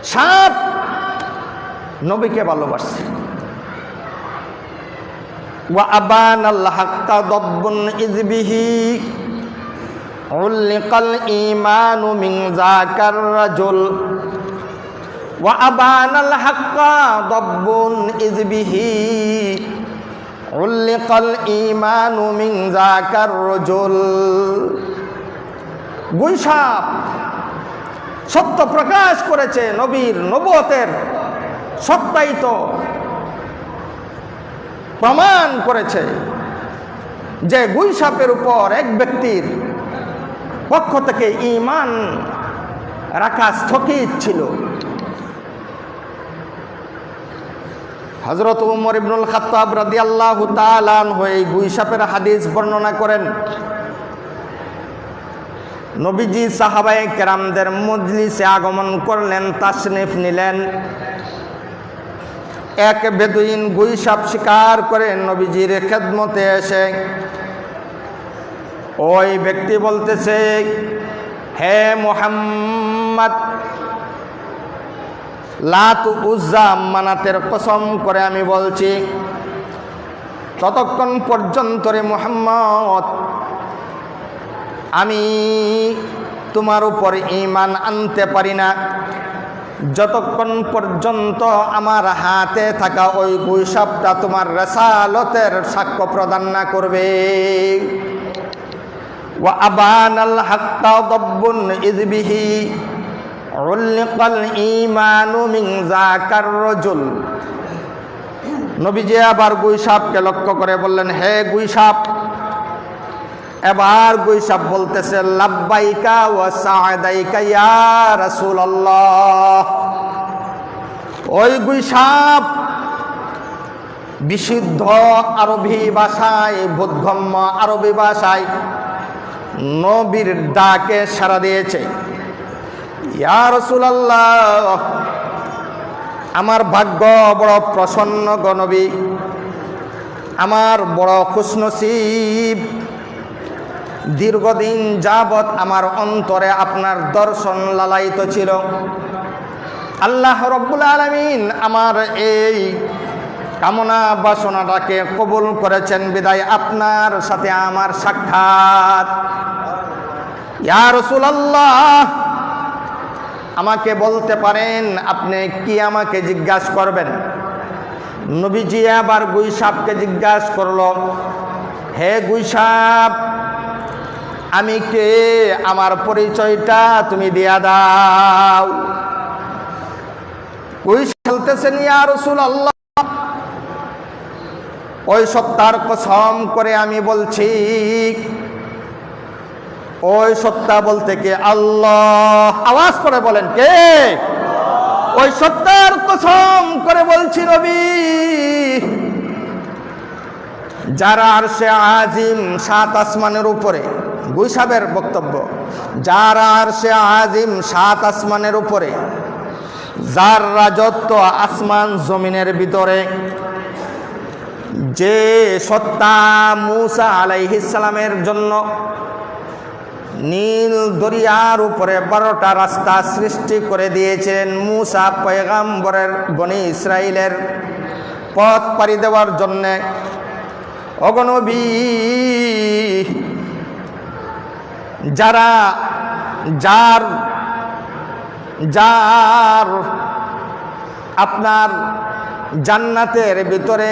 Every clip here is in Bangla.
সাপ নবীকে ভালোবাসছে। ওয়া আবানাল হাক্কা দাব্বুন ইযবিহি উল্লিকাল ঈমানু মিন যাকার রাজুল। ওয়া আবানাল হাক্কা দাব্বুন ইযবিহি উল্লিকাল ঈমানু মিন যাকার রাজুল। গুই সাপ সত্য প্রকাশ করেছে, নবীর নবুয়তের সত্যায়িত প্রমাণ করেছে যে গুই সাপের উপর এক ব্যক্তির পক্ষ থেকে ঈমান রাখা স্থগিত ছিল। হযরত উমর ইবনুল খাত্তাব রাদিয়াল্লাহু তাআলা আনহু এই গুই সাপের হাদিস বর্ণনা করেন। নবীজি সাহাবায়ে কেরামদের মজলিসে আগমন করলেন, তাশরিফ নিলেন। এক বেদুইন গুই সাপ শিকার করে নবীজির খেদমতে এসে ওই ব্যক্তি বলতেছে, হে মুহাম্মদ, লাত উজ্জা মানাতের কসম করে আমি বলছি, ততক্ষণ পর্যন্ত রে মুহাম্মদ আমি তোমার উপর ঈমান আনতে পারি না, যতক্ষণ পর্যন্ত আমার হাতে থাকা ওই গুই সাপটা তোমার রিসালতের সাক্ষ্য প্রদান না করবে। ওয়া আবানাল হাক্কা দাব্বুন ইযবিহি উল্লিকাল ঈমানু মিন যাকার রাজুল। নবীজি আবার গুই সাপকে লক্ষ্য করে বললেন, হে গুই সাপ। এবার গুই সাপ বলতেছে, লাব্বাইকা ওয়া সা'দাইকা ইয়া রাসূলুল্লাহ। ওই গুই সাপ বিশুদ্ধ আরবি ভাষায়, বোধগম্য আরবি ভাষায় নবীর ডাকে সাড়া দিয়েছে। ইয়া রাসূলুল্লাহ, আমার ভাগ্য বড় প্রসন্ন গো নবী, আমার বড় খুশনসিব। দীর্ঘদিন যাবৎ আমার অন্তরে আপনার দর্শন লালায়িত ছিল। আল্লাহ রব্বুল আলামিন আমার এই কামনা বাসনাটাকে কবুল করেছেন, বিদায় আপনার সাথে আমার সাক্ষাৎ। ইয়া রাসূলুল্লাহ, আমাকে বলতে পারেন আপনি কি আমাকে জিজ্ঞাসা করবেন? নবীজি আবার গুই সাপকে জিজ্ঞাসা করল, হে গুই সাপ, আমি কে? আমার পরিচয়টা তুমি দিয়া দাও। গুই বলতেছেন, ইয়া রাসূলুল্লাহ, ওই সত্তার কসম করে আমি বলছি, ওই সত্তা বলতে কে? আল্লাহ। আওয়াজ করে বলেন, কে? ওই সত্তার কসম করে বলছি নবী, যারা আরশে আজিম, সাত আসমানের উপরে। গুই সাপের বক্তব্য, যারা আরশে আজিম, সাত আসমানের উপরে, যার রাজত্ব আসমান জমিনের ভিতরে, যে সত্তা মূসা আলাইহিস সালামের জন্য নীল দরিয়ার উপরে 12টা রাস্তা সৃষ্টি করে দিয়েছিলেন, মূসা পয়গম্বরের বনি ইসরাইলের পথ পাড়ি দেওয়ার জন্যে। ওগো নবী, যার আপনার জান্নাতের ভিতরে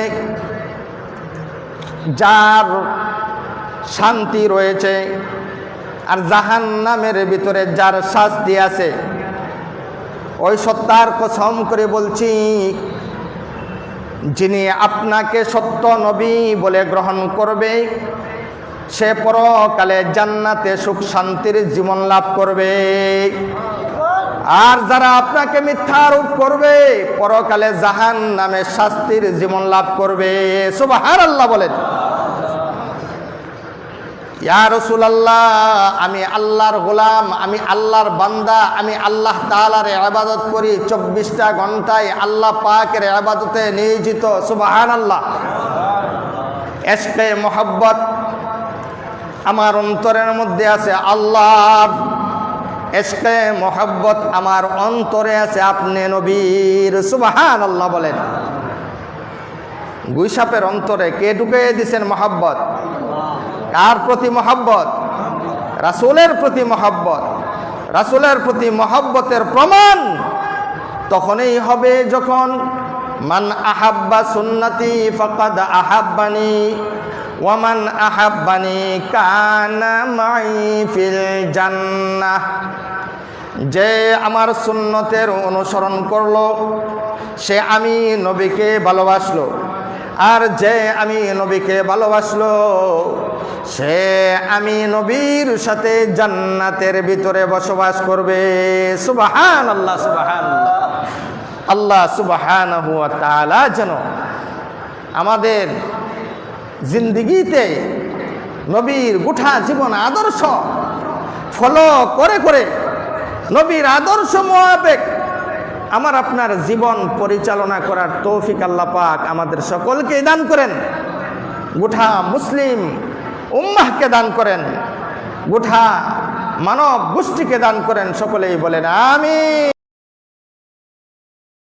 যার শান্তি রয়েছে, আর জাহান্নামের ভিতরে যার শাস্তি আছে, ওই সত্তার কসম করে বলছি, যিনি আপনাকে সত্য নবী বলে গ্রহণ করবে, সে পরকালে জান্নাতে সুখ শান্তির জীবন লাভ করবে। আর যারা আপনাকে মিথ্যা আরোপ করবে, পরকালে জাহান্নামে শাস্তির জীবন লাভ করবে। সুবহানাল্লাহ বলেন। ইয়া রাসূলুল্লাহ, আমি আল্লাহর গোলাম, আমি আল্লাহর বান্দা, আমি আল্লাহ তাআলার ইবাদত করি, 24টা ঘন্টায় আল্লাহ পাকের ইবাদতে নিয়োজিত। সুবহানাল্লাহ। ইশকে মুহাব্বত আমার অন্তরের মধ্যে আছে। আল্লাহর ইশকে মোহাব্বত আমার অন্তরে আছে আপনি নবীর। সুবহানাল্লাহ বলেন। গুইসাপের অন্তরে কে ঢুকিয়ে দিয়েছেন মোহাব্বত? কার প্রতি মোহাব্বত? রাসূলের প্রতি মোহাব্বত। রাসূলের প্রতি মোহাব্বতের প্রমাণ তখনই হবে যখন মান আহাব্বা সুন্নতি ফাকাদ আহাব্বানি ওয়া মান আহাব্বানি কানা মাই ফিল জান্নাহ। যে আমার সুন্নতের অনুসরণ করলো সে আমি নবীকে ভালোবাসলো, আর যে আমি নবীকে ভালোবাসলো সে আমি নবীর সাথে জান্নাতের ভিতরে বসবাস করবে। সুবহানাল্লাহ, সুবহানাল্লাহ। আল্লাহ সুবহানাহু ওয়া তাআলা যেন আমাদের জিন্দেগিতে নবীর গোটা জীবন আদর্শ ফলো করে করে নবীর আদর্শ মোতাবেক আমার আপনার জীবন পরিচালনা করার তৌফিক আল্লাহ পাক আমাদের সকলকে দান করেন, গোটা মুসলিম উম্মাহকে দান করেন, গোটা মানব গোষ্ঠীকে দান করেন। সকলেই বলেন আমিন।